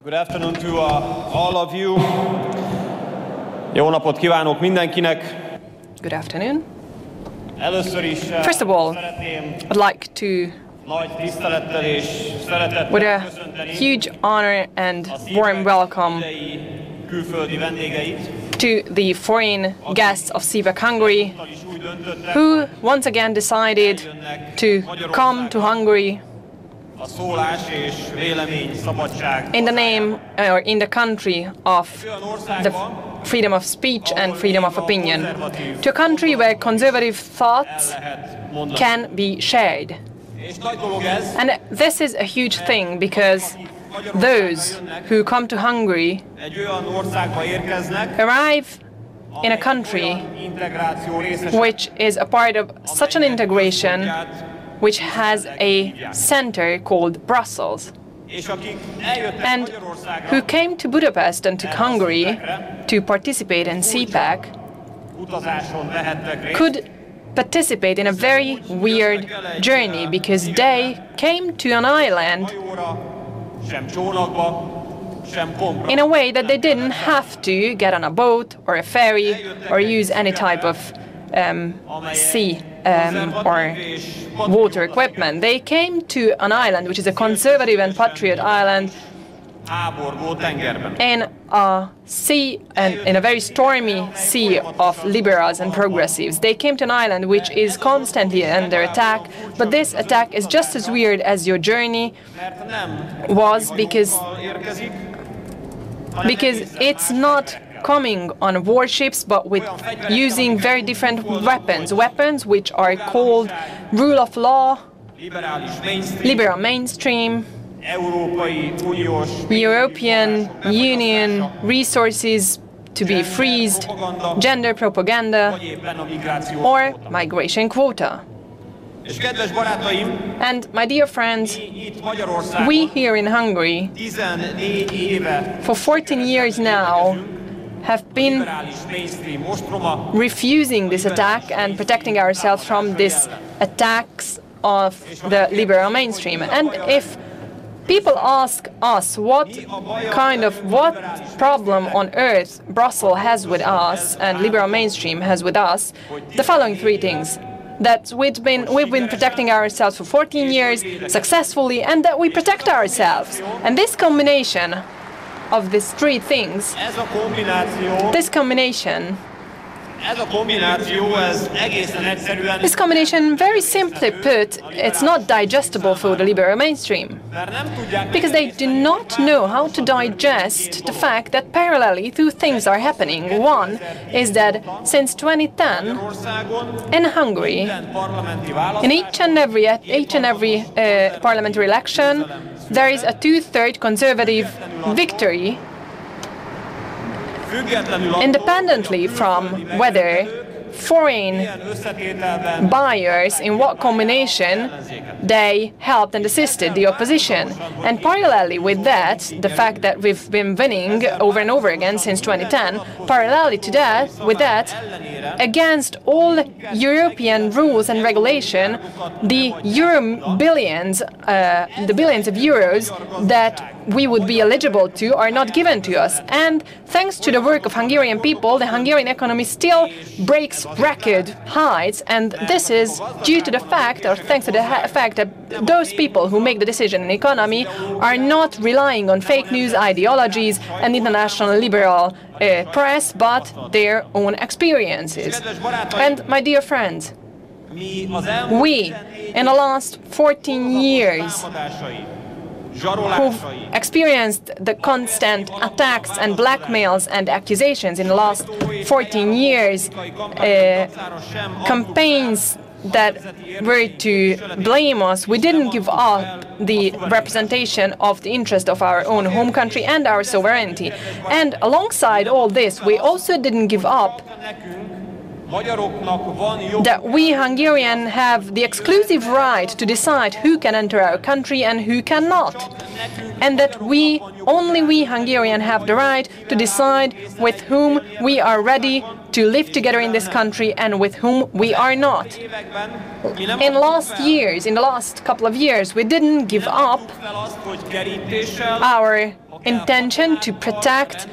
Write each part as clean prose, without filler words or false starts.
Good afternoon to all of you. Jó napot kívánok mindenkinek. Good afternoon. Először is First of all, I'd like to, nagy tisztelettel és szeretettel with a köszönteni huge honor and warm welcome külföldi vendégeit, to the foreign guests of CPAC Hungary, who once again decided to come to Hungary a szólás és vélemény szabadság in the name or in the country of the freedom of speech and freedom of opinion, to a country where conservative thoughts can be shared. És nagy dolog ez, And this is a huge thing because those who come to Hungary egy olyan országba érkeznek, arrive in a country integráció részese, which is a part of such an integration which has a center called Brussels, és akik eljöttek and Magyarországra, who came to Budapest and to Hungary to participate in CPAC utazáson vehettek részt, could participate in a very weird journey because they came to an island hajóra, sem csónakba, sem kompra. in a way that they didn't have to get on a boat or a ferry or use any type of sea or water equipment. They came to an island which is a conservative and patriot island Háborgó tengerben. in a sea and in a very stormy sea of liberals and progressives. They came to an island which is constantly under attack, but this attack is just as weird as your journey Mert nem was because érkezik, hanem it's not coming on warships but with using very different weapons which are called rule of law, liberális mainstream, liberal mainstream, Európai Uniós European Union resources to be freezed, gender propaganda, vagy éppen a migráció. or migration quota. És kedves barátaim, And my dear friends, itt Magyarországon we here in Hungary 14 éve for 14 years now have been liberális mainstream ostroma, refusing this attack and protecting ourselves from these attacks of the liberal mainstream. And if people ask us what problem on earth Brussels has with us and liberal mainstream has with us, the following three things: that we've been protecting ourselves for 14 years successfully, and that we protect ourselves. And this combination of these three things, ez a kombináció, ez egészen egyszerűen, this combination, very simply put, it's not digestible for the liberal mainstream. mert nem tudják, Because they do not know how to digest the fact that parallelly two things are happening. One is that since 2010, országon in Hungary, minden parlamenti választás in each and every parliamentary election, there is a two-third conservative victory, függetlenül attól, independently from whether foreign milyen összetételben buyers, in what combination they helped and assisted the opposition. And parallelly with that, the fact that we've been winning over and over again since 2010, parallelly to that, with that, against all European rules and regulation, the billions of euros that we would be eligible to are not given to us. And thanks to the work of Hungarian people, the Hungarian economy still breaks record heights, and this is due to the fact, or thanks to the fact that those people who make the decision in the economy are not relying on fake news ideologies and international liberal press, but their own experiences. And my dear friends, mi az elmúlt we, in the last 14 years, támadásai, who've zsarolásai, experienced the constant attacks and blackmails and accusations in the last 14 years, campaigns that were to blame us, we didn't give up the representation of the interest of our own home country and our sovereignty. And alongside all this, we also didn't give up that we Hungarians have the exclusive right to decide who can enter our country and who cannot. And that only we Hungarians have the right to decide with whom we are ready to live together in this country and with whom we are not. In the last couple of years, we didn't give up our intention to protect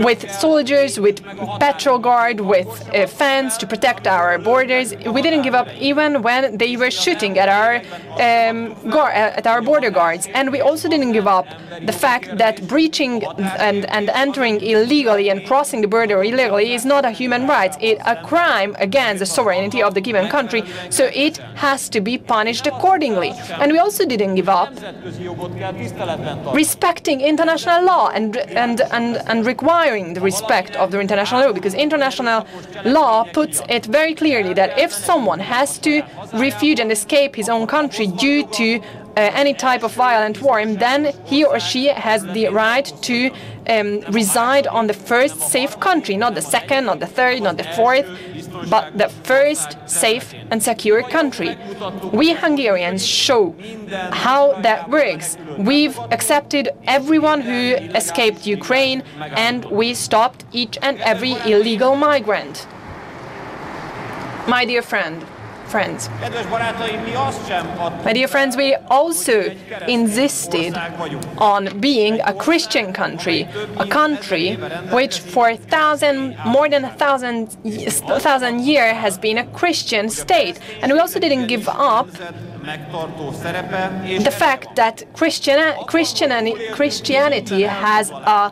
with soldiers, with patrol guard, with fence to protect our borders. We didn't give up even when they were shooting at our border guards. And we also didn't give up the fact that breaching and entering illegally and crossing the border illegally is not a human right. It's a crime against the sovereignty of the given country, so it has to be punished accordingly. And we also didn't give up respecting international law and requiring the respect of the international law, because international law puts it very clearly that if someone has to refugee and escape his own country due to any type of violent war, then he or she has the right to reside on the first safe country, not the second, not the third, not the fourth, but the first safe and secure country. We Hungarians show how that works. We've accepted everyone who escaped Ukraine, and we stopped each and every illegal migrant. My dear friends, we also insisted on being a Christian country, a country which for more than 1,000 years has been a Christian state. And we also didn't give up the fact that Christianity has a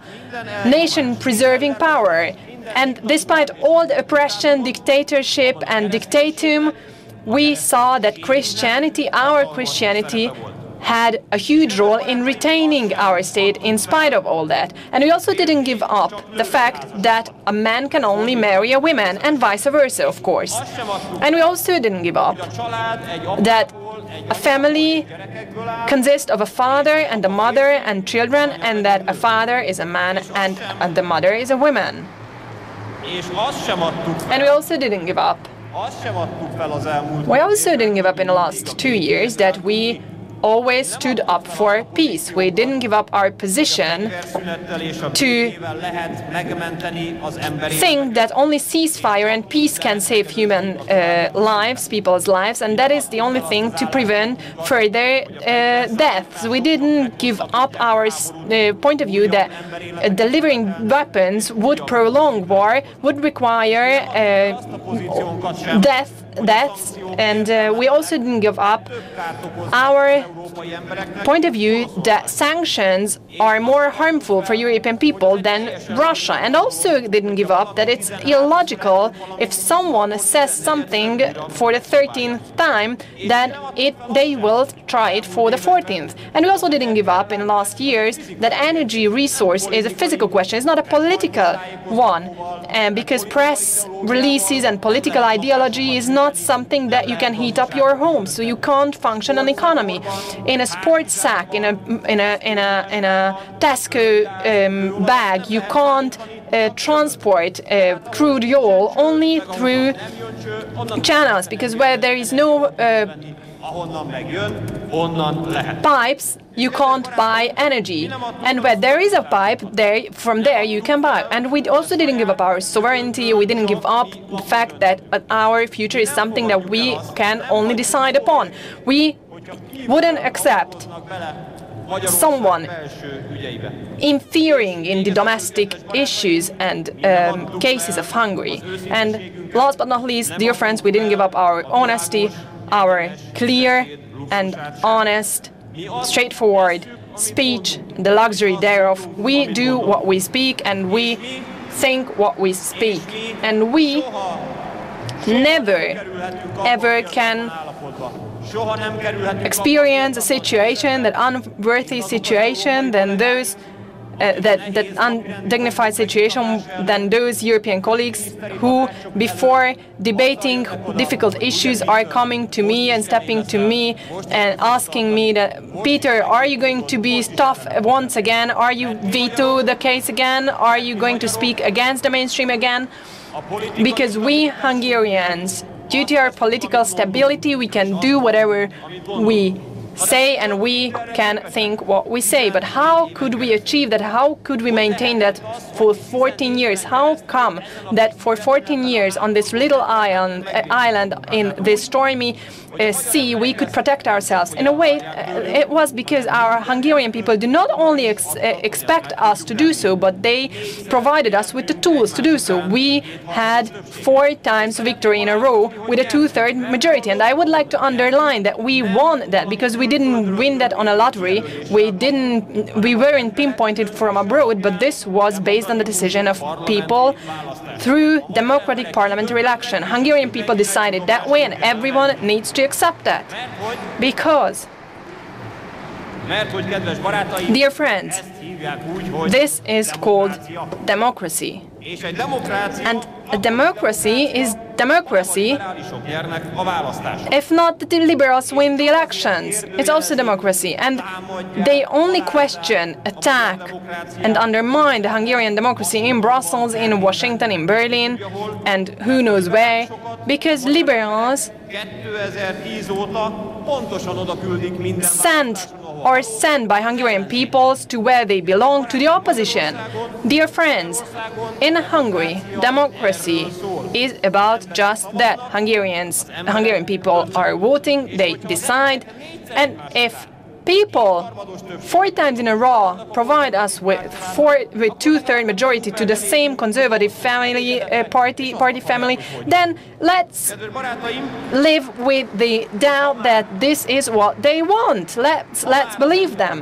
nation-preserving power. And despite all the oppression, dictatorship and dictatum, we saw that Christianity, our Christianity, had a huge role in retaining our state in spite of all that. And we also didn't give up the fact that a man can only marry a woman, and vice versa, of course. And we also didn't give up that a family consists of a father and a mother and children, and that a father is a man and the mother is a woman. And we also didn't give up. We also didn't give up in the last 2 years that we always stood up for peace. We didn't give up our position to think that only ceasefire and peace can save human lives, people's lives, and that is the only thing to prevent further deaths. We didn't give up our point of view that delivering weapons would prolong war, would require deaths, and we also didn't give up our point of view that sanctions are more harmful for European people than Russia, and also didn't give up that it's illogical if someone says something for the 13th time that they will try it for the 14th. And we also didn't give up in the last years that energy resource is a physical question, it's not a political one, because press releases and political ideology is not something that you can heat up your home, so you can't function an economy. In a sports sack, in a Tesco bag, you can't transport crude oil only through channels, because where there is no pipes, you can't buy energy, and where there is a pipe, from there you can buy. And we also didn't give up our sovereignty. We didn't give up the fact that our future is something that we can only decide upon. We wouldn't accept someone interfering in the domestic issues and cases of Hungary. And last but not least, dear friends, we didn't give up our honesty, our clear and honest, straightforward speech, the luxury thereof. We do what we speak, and we think what we speak. And we never, ever can experience a situation, that unworthy situation, than those that undignified situation than those European colleagues who, before debating difficult issues, are coming to me and stepping to me and asking me that, Peter, are you going to be tough once again? Are you veto the case again? Are you going to speak against the mainstream again? Because we Hungarians, due to our political stability, we can do whatever we say and we can think what we say. But how could we achieve that? How could we maintain that for 14 years? How come that for 14 years on this little island in this stormy sea we could protect ourselves? In a way, it was because our Hungarian people do not only expect us to do so, but they provided us with the tools to do so. We had 4 times victory in a row with a 2/3 majority, and I would like to underline that we won that because we didn't win that on a lottery. We weren't pinpointed from abroad, but this was based on the decision of people through democratic parliamentary election. Hungarian people decided that way, and everyone needs to accept that. Because, dear friends, this is called democracy. And a democracy is democracy if not the liberals win the elections. It's also democracy. And they only question, attack and undermine the Hungarian democracy in Brussels, in Washington, in Berlin, and who knows where, because liberals sent by Hungarian peoples to where they belong, to the opposition. Dear friends, in Hungary, democracy is about just that. Hungarian people are voting, they decide, and if people 4 times in a row provide us with 2/3 majority to the same conservative family party family, then let's live with the doubt that this is what they want. Let's believe them.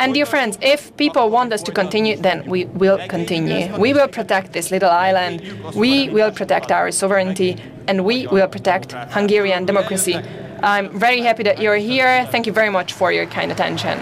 And dear friends, if people want us to continue, then we will continue. We will protect this little island, we will protect our sovereignty, and we will protect Hungarian democracy. I'm very happy that you're here. Thank you very much for your kind attention.